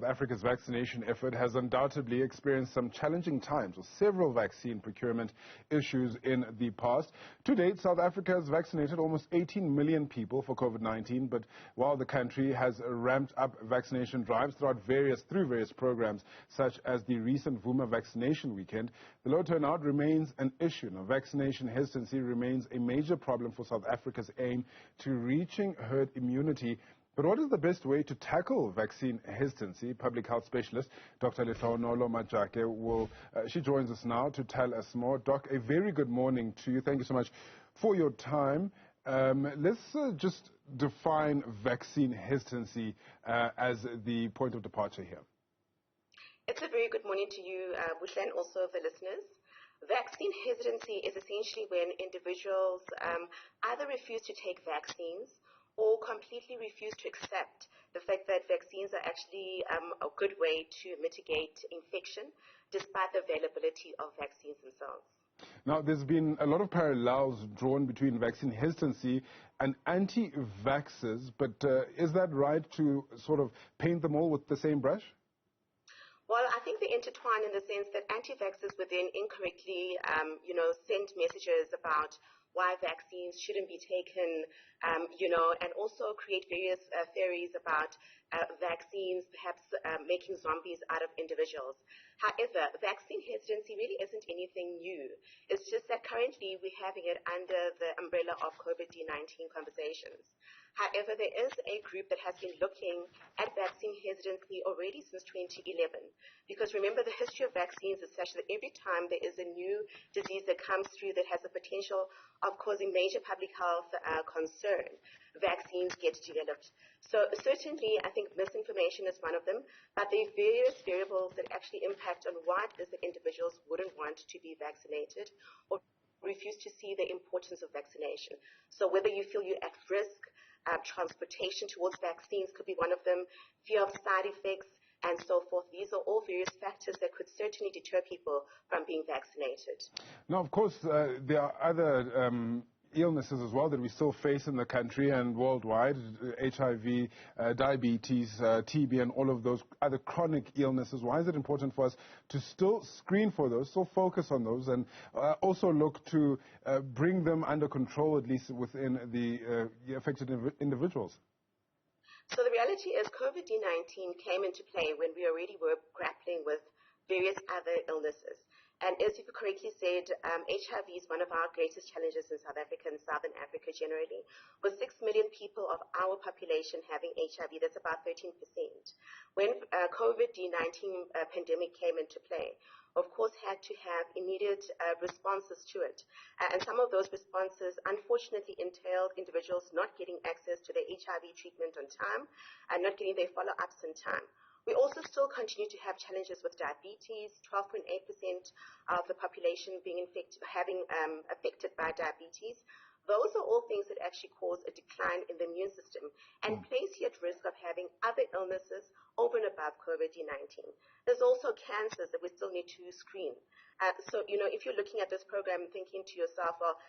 South Africa's vaccination effort has undoubtedly experienced some challenging times with several vaccine procurement issues in the past. To date, South Africa has vaccinated almost 18 million people for COVID-19, but while the country has ramped up vaccination drives through various programs, such as the recent VOOMA Vaccination Weekend, the low turnout remains an issue. Now, vaccination hesitancy remains a major problem for South Africa's aim to reaching herd immunity. But what is the best way to tackle vaccine hesitancy? Public health specialist Dr. Lehlohonolo Majake she joins us now to tell us more. Doc, a very good morning to you. Thank you so much for your time. Let's just define vaccine hesitancy as the point of departure here. It's a very good morning to you, Buhle, and also the listeners. Vaccine hesitancy is essentially when individuals either refuse to take vaccines or completely refuse to accept the fact that vaccines are actually a good way to mitigate infection despite the availability of vaccines themselves. Now, there's been a lot of parallels drawn between vaccine hesitancy and anti-vaxxers, but is that right to sort of paint them all with the same brush? Well, I think they intertwine in the sense that anti-vaxxers would then incorrectly, send messages about why vaccines shouldn't be taken, and also create various theories about vaccines perhaps making zombies out of individuals. However, vaccine hesitancy really isn't anything new. It's just that currently we're having it under the umbrella of COVID-19 conversations. However, there is a group that has been looking at vaccine hesitancy already since 2011. Because remember, the history of vaccines is such that every time there is a new disease that comes through that has the potential of causing major public health concern, vaccines get developed. So certainly, I think misinformation is one of them, but there are various variables that actually impact on why it is that individuals wouldn't want to be vaccinated or refuse to see the importance of vaccination. So whether you feel you're at risk, transportation towards vaccines could be one of them, fear of side effects, and so forth. These are all various factors that could certainly deter people from being vaccinated. Now, of course, there are other illnesses as well that we still face in the country and worldwide, HIV, diabetes, TB, and all of those other chronic illnesses. Why is it important for us to still screen for those, still focus on those, and also look to bring them under control, at least within the affected individuals? So the reality is COVID-19 came into play when we already were grappling with various other illnesses. And as you correctly said, HIV is one of our greatest challenges in South Africa and Southern Africa generally. With 6 million people of our population having HIV, that's about 13%. When COVID-19 pandemic came into play, of course, had to have immediate responses to it. And some of those responses, unfortunately, entailed individuals not getting access to their HIV treatment on time and not getting their follow-ups in time. We also still continue to have challenges with diabetes, 12.8% of the population being affected by diabetes. Those are all things that actually cause a decline in the immune system and place you at risk of having other illnesses over and above COVID-19. There's also cancers that we still need to screen. So, if you're looking at this program and thinking to yourself, well,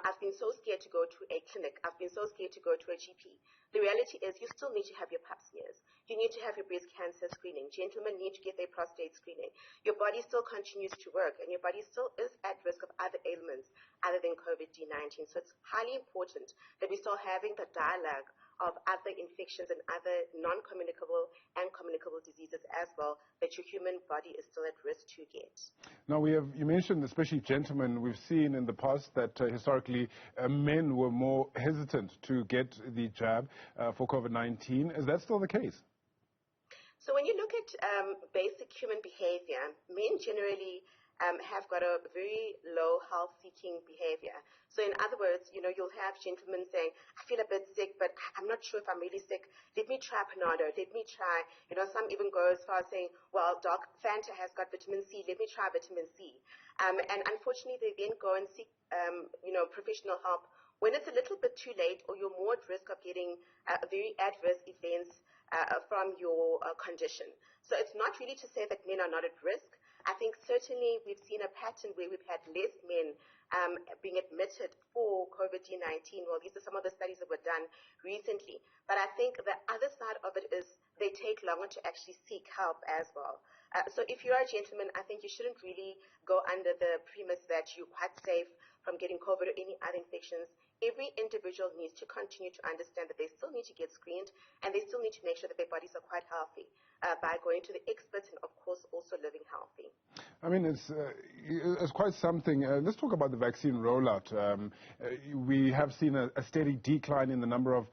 I've been so scared to go to a clinic. I've been so scared to go to a GP. The reality is you still need to have your pap smears. You need to have your breast cancer screening. Gentlemen need to get their prostate screening. Your body still continues to work, and your body still is at risk of other ailments other than COVID-19. So it's highly important that we start having the dialogue of other infections and other non-communicable and communicable diseases as well that your human body is still at risk to get. Now, you mentioned, especially gentlemen, we've seen in the past that historically men were more hesitant to get the jab for COVID-19. Is that still the case? So when you look at basic human behavior, men generally have got a very low health-seeking behavior. So in other words, you'll have gentlemen saying, I feel a bit sick, but I'm not sure if I'm really sick. Let me try Panado. Let me try, some even go as far as saying, well, doc, Fanta has got vitamin C. Let me try vitamin C. And unfortunately, they then go and seek, professional help when it's a little bit too late or you're more at risk of getting very adverse events from your condition. So it's not really to say that men are not at risk. I think certainly we've seen a pattern where we've had less men being admitted for COVID-19. Well, these are some of the studies that were done recently. But I think the other side of it is they take longer to actually seek help as well. So if you are a gentleman, I think you shouldn't really go under the premise that you're quite safe from getting COVID or any other infections. Every individual needs to continue to understand that they still need to get screened, and they still need to make sure that their bodies are quite healthy by going to the experts and, of course, also living healthy. I mean, it's quite something. Let's talk about the vaccine rollout. We have seen a steady decline in the number of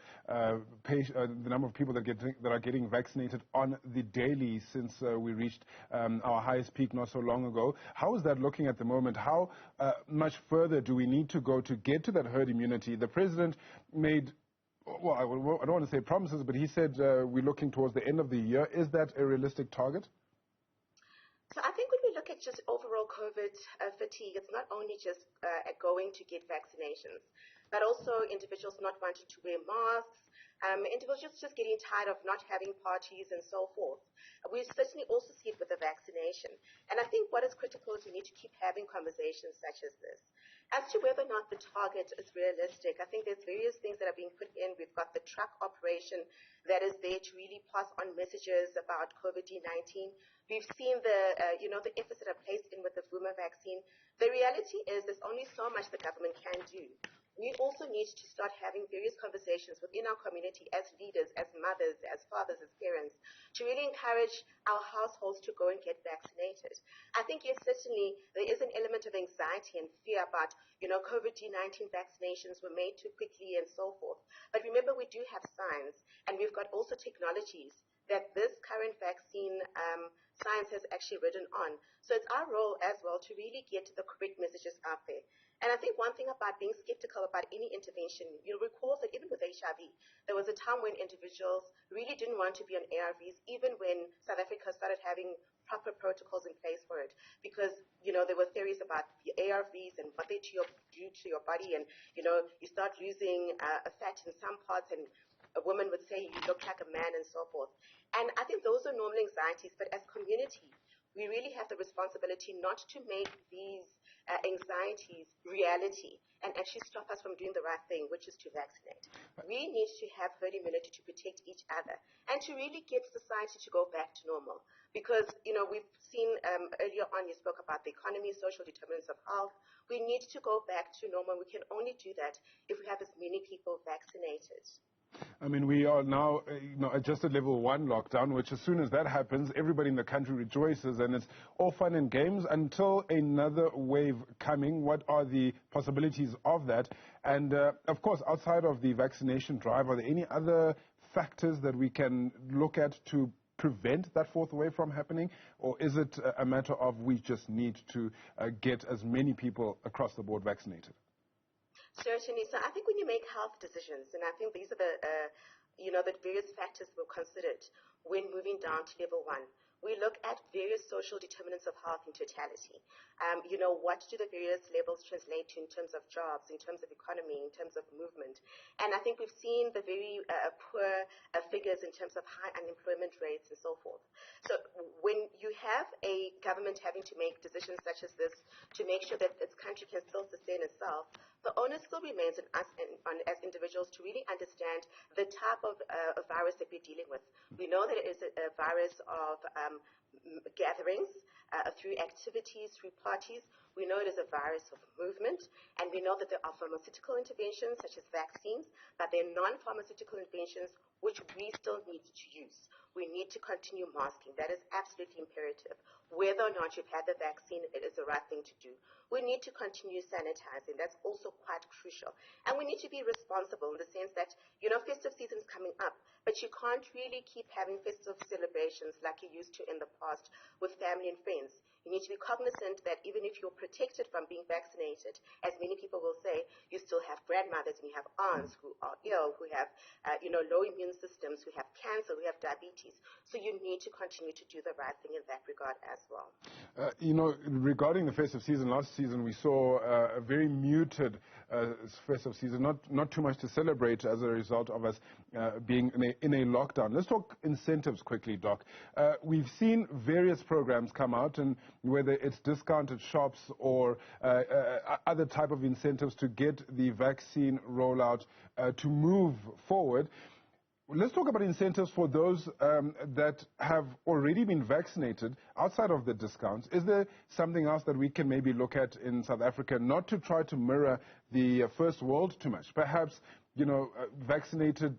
people that are getting vaccinated on the daily since we reached our highest peak not so long ago. How is that looking at the moment? How much further do we need to go to get to that herd immunity? The president made, well, I don't want to say promises, but he said we're looking towards the end of the year. Is that a realistic target? So I think when we look at just overall COVID fatigue, it's not only just going to get vaccinations, but also individuals not wanting to wear masks, individuals just getting tired of not having parties and so forth. We certainly also see it with the vaccination. And I think what is critical is we need to keep having conversations such as this. As to whether or not the target is realistic, I think there's various things that are being put in. We've got the truck operation that is there to really pass on messages about COVID-19. We've seen the efforts that are placed in with the VOOMA vaccine. The reality is there's only so much the government can do. We also need to start having various conversations within our community as leaders, as mothers, as fathers, as parents, to really encourage our households to go and get vaccinated. I think, yes, certainly there is an element of anxiety and fear about, COVID-19 vaccinations were made too quickly and so forth. But remember, we do have science, and we've got also technologies that this current vaccine science has actually ridden on. So it's our role as well to really get the correct messages out there. And I think one thing about being skeptical about any intervention, you'll recall that even with HIV, there was a time when individuals really didn't want to be on ARVs, even when South Africa started having proper protocols in place for it, because, there were theories about the ARVs and what they do to your body, and, you start losing a fat in some parts, and a woman would say you look like a man and so forth. And I think those are normal anxieties, but as community, we really have the responsibility not to make these anxieties reality and actually stop us from doing the right thing, which is to vaccinate. We need to have herd immunity to protect each other and to really get society to go back to normal. Because, we've seen earlier on, you spoke about the economy, social determinants of health. We need to go back to normal. We can only do that if we have as many people vaccinated. I mean, we are now adjusted level 1 lockdown, which as soon as that happens, everybody in the country rejoices, and it's all fun and games until another wave coming. What are the possibilities of that? And, of course, outside of the vaccination drive, are there any other factors that we can look at to prevent that fourth wave from happening? Or is it a matter of we just need to get as many people across the board vaccinated? Certainly. So I think when you make health decisions, and I think these are the various factors that were considered when moving down to level 1, we look at various social determinants of health in totality. What do the various levels translate to in terms of jobs, in terms of economy, in terms of movement? And I think we've seen the very poor figures in terms of high unemployment rates and so forth. So when you have a government having to make decisions such as this to make sure that its country can still sustain itself, the onus still remains on us as individuals to really understand the type of virus that we're dealing with. We know that it is a virus of gatherings, through activities, through parties. We know it is a virus of movement, and we know that there are pharmaceutical interventions such as vaccines, but there are non-pharmaceutical interventions which we still need to use. We need to continue masking. That is absolutely imperative. Whether or not you've had the vaccine, it is the right thing to do. We need to continue sanitizing. That's also quite crucial. And we need to be responsible in the sense that, festive season's coming up, but you can't really keep having festive celebrations like you used to in the past with family and friends. You need to be cognizant that even if you're protected from being vaccinated, as many people will say, you still have grandmothers and you have aunts who are ill, who have, low immune systems, who have cancer, who have diabetes. So you need to continue to do the right thing in that regard as well. Regarding the festive season, last season we saw a very muted festive season, not too much to celebrate as a result of us being in a lockdown. Let's talk incentives quickly, Doc. We've seen various programs come out, and whether it's discounted shops or other type of incentives to get the vaccine rollout to move forward. let's talk about incentives for those that have already been vaccinated outside of the discounts. Is there something else that we can maybe look at in South Africa, not to try to mirror the first world too much? Perhaps, vaccinated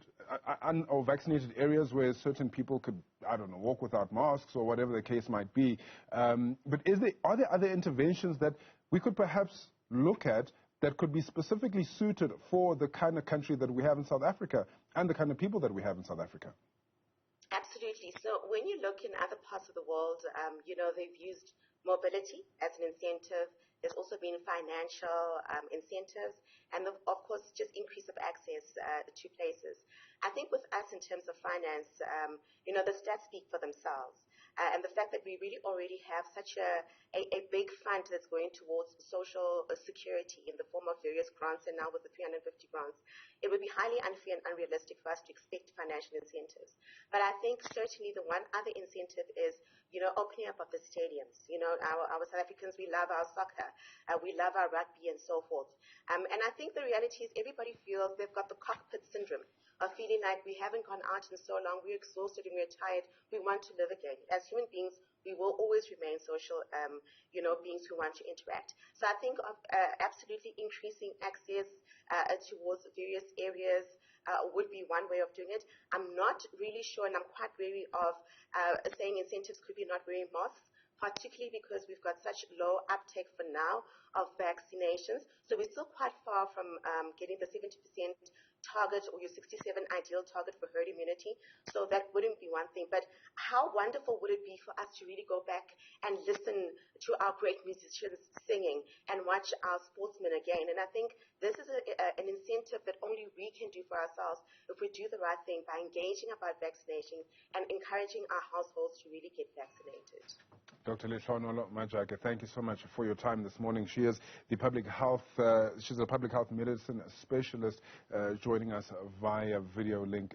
or vaccinated areas where certain people could, I don't know, walk without masks or whatever the case might be. But are there other interventions that we could perhaps look at that could be specifically suited for the kind of country that we have in South Africa and the kind of people that we have in South Africa? Absolutely. So when you look in other parts of the world, they've used mobility as an incentive. There's also been financial incentives and, of course, just increase of access to places. I think with us in terms of finance, the stats speak for themselves. And the fact that we really already have such a big fund that's going towards social security in the form of various grants, and now with the 350 grants, it would be highly unfair and unrealistic for us to expect financial incentives. But I think certainly the one other incentive is, opening up of the stadiums. Our South Africans, we love our soccer, we love our rugby and so forth. And I think the reality is everybody feels they've got the cockpit syndrome of feeling like we haven't gone out in so long, we're exhausted and we're tired, we want to live again. As human beings, we will always remain social, beings who want to interact. So I think of absolutely increasing access towards various areas would be one way of doing it. I'm not really sure, and I'm quite wary of saying incentives could be not wearing masks, particularly because we've got such low uptake for now of vaccinations. So we're still quite far from getting the 70% target or your 67 ideal target for herd immunity. So that wouldn't be one thing. But how wonderful would it be for us to really go back and listen to our great musicians singing and watch our sportsmen again? And I think this is an incentive that only we can do for ourselves if we do the right thing by engaging about vaccination and encouraging our households to really get vaccinated. Dr. Lehlohonolo Majake, thank you so much for your time this morning. She is the she's a public health medicine specialist joining us via video link.